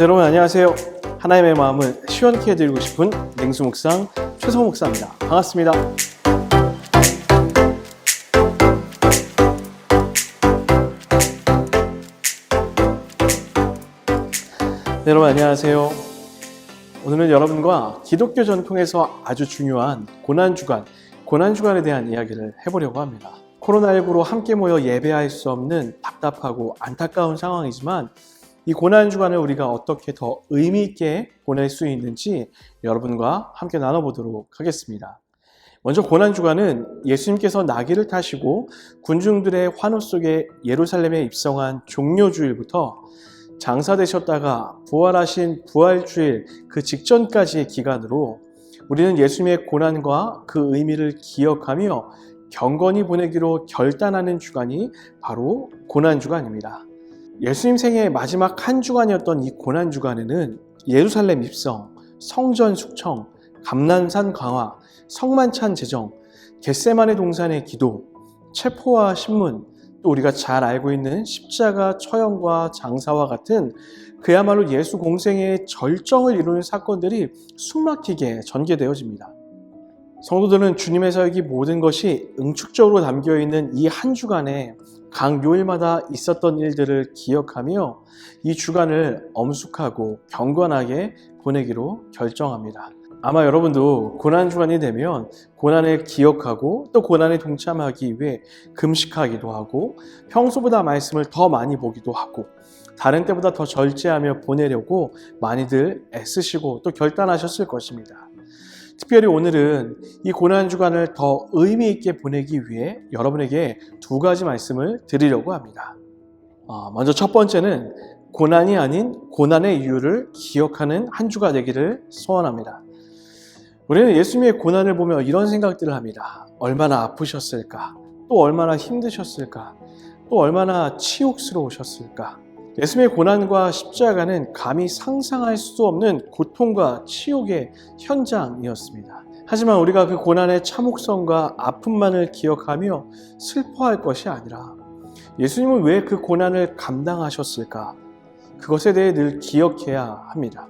여러분 안녕하세요. 하나님의 마음을 시원케 해드리고 싶은 냉수 묵상 최성호 목사입니다. 반갑습니다. 여러분 안녕하세요. 오늘은 여러분과 기독교 전통에서 아주 중요한 고난주간에 대한 이야기를 해보려고 합니다. 코로나19로 함께 모여 예배할 수 없는 답답하고 안타까운 상황이지만 이 고난주간을 우리가 어떻게 더 의미 있게 보낼 수 있는지 여러분과 함께 나눠보도록 하겠습니다. 먼저 고난주간은 예수님께서 나귀를 타시고 군중들의 환호 속에 예루살렘에 입성한 종료주일부터 장사되셨다가 부활하신 부활주일 그 직전까지의 기간으로 우리는 예수님의 고난과 그 의미를 기억하며 경건히 보내기로 결단하는 주간이 바로 고난주간입니다. 예수님 생애의 마지막 한 주간이었던 이 고난주간에는 예루살렘 입성, 성전 숙청, 감난산 강화, 성만찬 제정, 겟세마네 동산의 기도, 체포와 신문, 또 우리가 잘 알고 있는 십자가 처형과 장사와 같은 그야말로 예수 공생의 절정을 이루는 사건들이 숨막히게 전개되어집니다. 성도들은 주님의 사역이 모든 것이 응축적으로 담겨있는 이 한 주간에 각 요일마다 있었던 일들을 기억하며 이 주간을 엄숙하고 경건하게 보내기로 결정합니다. 아마 여러분도 고난주간이 되면 고난을 기억하고 또 고난에 동참하기 위해 금식하기도 하고 평소보다 말씀을 더 많이 보기도 하고 다른 때보다 더 절제하며 보내려고 많이들 애쓰시고 또 결단하셨을 것입니다. 특별히 오늘은 이 고난주간을 더 의미 있게 보내기 위해 여러분에게 두 가지 말씀을 드리려고 합니다. 먼저 첫 번째는 고난이 아닌 고난의 이유를 기억하는 한 주가 되기를 소원합니다. 우리는 예수님의 고난을 보며 이런 생각들을 합니다. 얼마나 아프셨을까? 또 얼마나 힘드셨을까? 또 얼마나 치욕스러우셨을까? 예수님의 고난과 십자가는 감히 상상할 수 없는 고통과 치욕의 현장이었습니다. 하지만 우리가 그 고난의 참혹성과 아픔만을 기억하며 슬퍼할 것이 아니라 예수님은 왜 그 고난을 감당하셨을까? 그것에 대해 늘 기억해야 합니다.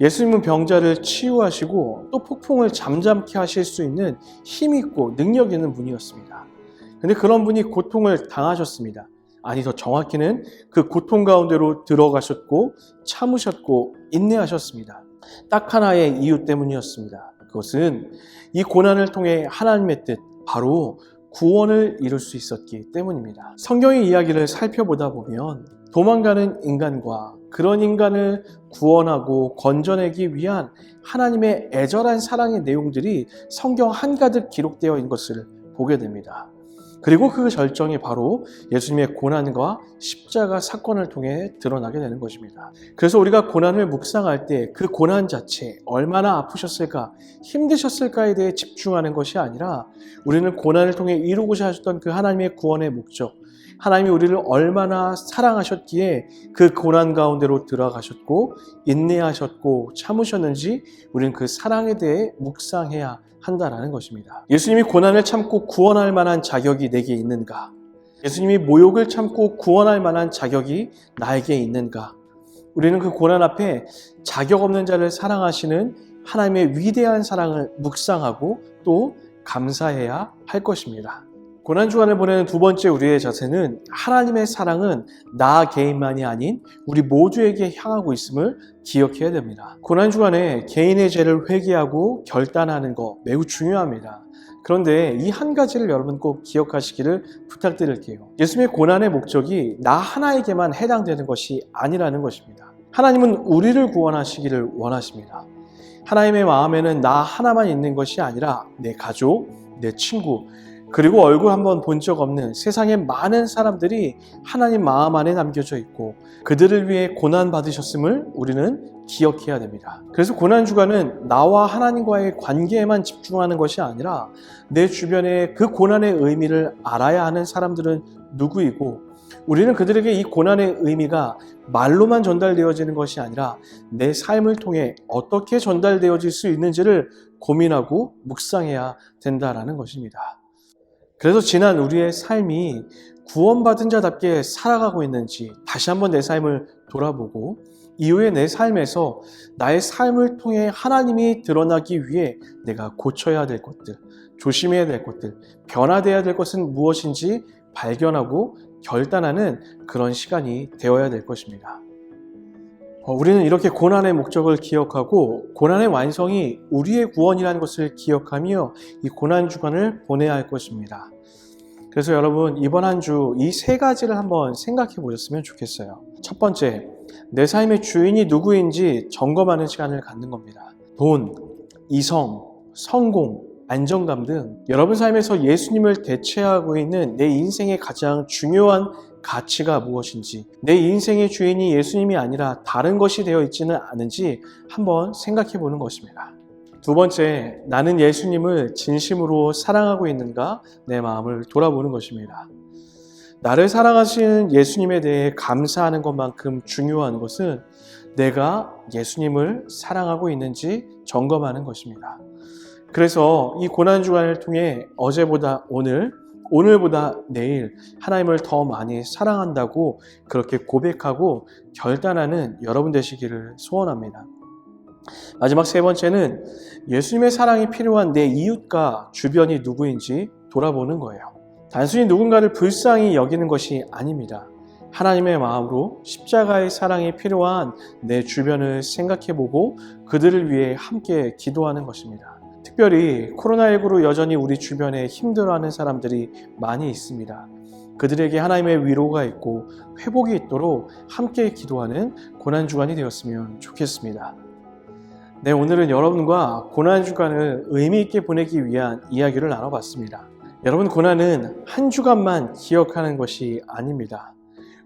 예수님은 병자를 치유하시고 또 폭풍을 잠잠케 하실 수 있는 힘 있고 능력 있는 분이었습니다. 그런데 그런 분이 고통을 당하셨습니다. 아니 더 정확히는 그 고통 가운데로 들어가셨고 참으셨고 인내하셨습니다. 딱 하나의 이유 때문이었습니다. 그것은 이 고난을 통해 하나님의 뜻, 바로 구원을 이룰 수 있었기 때문입니다. 성경의 이야기를 살펴보다 보면 도망가는 인간과 그런 인간을 구원하고 건져내기 위한 하나님의 애절한 사랑의 내용들이 성경 한가득 기록되어 있는 것을 보게 됩니다. 그리고 그 절정이 바로 예수님의 고난과 십자가 사건을 통해 드러나게 되는 것입니다. 그래서 우리가 고난을 묵상할 때 그 고난 자체, 얼마나 아프셨을까, 힘드셨을까에 대해 집중하는 것이 아니라 우리는 고난을 통해 이루고자 하셨던 그 하나님의 구원의 목적, 하나님이 우리를 얼마나 사랑하셨기에 그 고난 가운데로 들어가셨고 인내하셨고 참으셨는지 우리는 그 사랑에 대해 묵상해야 한다라는 것입니다. 예수님이 고난을 참고 구원할 만한 자격이 내게 있는가? 예수님이 모욕을 참고 구원할 만한 자격이 나에게 있는가? 우리는 그 고난 앞에 자격 없는 자를 사랑하시는 하나님의 위대한 사랑을 묵상하고 또 감사해야 할 것입니다. 고난주간을 보내는 두 번째 우리의 자세는 하나님의 사랑은 나 개인만이 아닌 우리 모두에게 향하고 있음을 기억해야 됩니다. 고난주간에 개인의 죄를 회개하고 결단하는 거 매우 중요합니다. 그런데 이 한 가지를 여러분 꼭 기억하시기를 부탁드릴게요. 예수님의 고난의 목적이 나 하나에게만 해당되는 것이 아니라는 것입니다. 하나님은 우리를 구원하시기를 원하십니다. 하나님의 마음에는 나 하나만 있는 것이 아니라 내 가족, 내 친구, 그리고 얼굴 한번 본 적 없는 세상의 많은 사람들이 하나님 마음 안에 남겨져 있고 그들을 위해 고난 받으셨음을 우리는 기억해야 됩니다. 그래서 고난주간은 나와 하나님과의 관계에만 집중하는 것이 아니라 내 주변에 그 고난의 의미를 알아야 하는 사람들은 누구이고 우리는 그들에게 이 고난의 의미가 말로만 전달되어지는 것이 아니라 내 삶을 통해 어떻게 전달되어질 수 있는지를 고민하고 묵상해야 된다라는 것입니다. 그래서 지난 우리의 삶이 구원받은 자답게 살아가고 있는지 다시 한번 내 삶을 돌아보고 이후에 내 삶에서 나의 삶을 통해 하나님이 드러나기 위해 내가 고쳐야 될 것들, 조심해야 될 것들, 변화되어야 될 것은 무엇인지 발견하고 결단하는 그런 시간이 되어야 될 것입니다. 우리는 이렇게 고난의 목적을 기억하고 고난의 완성이 우리의 구원이라는 것을 기억하며 이 고난 주간을 보내야 할 것입니다. 그래서 여러분 이번 한 주 이 세 가지를 한번 생각해 보셨으면 좋겠어요. 첫 번째, 내 삶의 주인이 누구인지 점검하는 시간을 갖는 겁니다. 돈, 이성, 성공, 안정감 등 여러분 삶에서 예수님을 대체하고 있는 내 인생의 가장 중요한 가치가 무엇인지, 내 인생의 주인이 예수님이 아니라 다른 것이 되어 있지는 않은지 한번 생각해 보는 것입니다. 두 번째, 나는 예수님을 진심으로 사랑하고 있는가 내 마음을 돌아보는 것입니다. 나를 사랑하시는 예수님에 대해 감사하는 것만큼 중요한 것은 내가 예수님을 사랑하고 있는지 점검하는 것입니다. 그래서 이 고난주간을 통해 어제보다 오늘, 오늘보다 내일 하나님을 더 많이 사랑한다고 그렇게 고백하고 결단하는 여러분 되시기를 소원합니다. 마지막 세 번째는 예수님의 사랑이 필요한 내 이웃과 주변이 누구인지 돌아보는 거예요. 단순히 누군가를 불쌍히 여기는 것이 아닙니다. 하나님의 마음으로 십자가의 사랑이 필요한 내 주변을 생각해보고 그들을 위해 함께 기도하는 것입니다. 특별히 코로나19로 여전히 우리 주변에 힘들어하는 사람들이 많이 있습니다. 그들에게 하나님의 위로가 있고 회복이 있도록 함께 기도하는 고난주간이 되었으면 좋겠습니다. 네, 오늘은 여러분과 고난주간을 의미 있게 보내기 위한 이야기를 나눠봤습니다. 여러분, 고난은 한 주간만 기억하는 것이 아닙니다.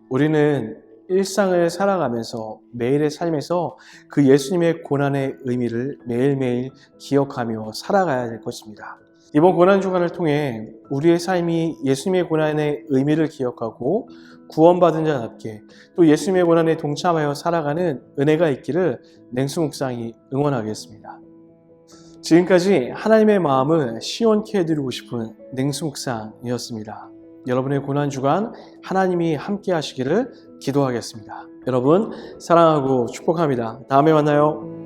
우리는 일상을 살아가면서 매일의 삶에서 그 예수님의 고난의 의미를 매일매일 기억하며 살아가야 될 것입니다. 이번 고난주간을 통해 우리의 삶이 예수님의 고난의 의미를 기억하고 구원받은 자답게 또 예수님의 고난에 동참하여 살아가는 은혜가 있기를 냉수 묵상이 응원하겠습니다. 지금까지 하나님의 마음을 시원케 해드리고 싶은 냉수 묵상이었습니다. 여러분의 고난주간 하나님이 함께 하시기를 기도하겠습니다. 여러분 사랑하고 축복합니다. 다음에 만나요.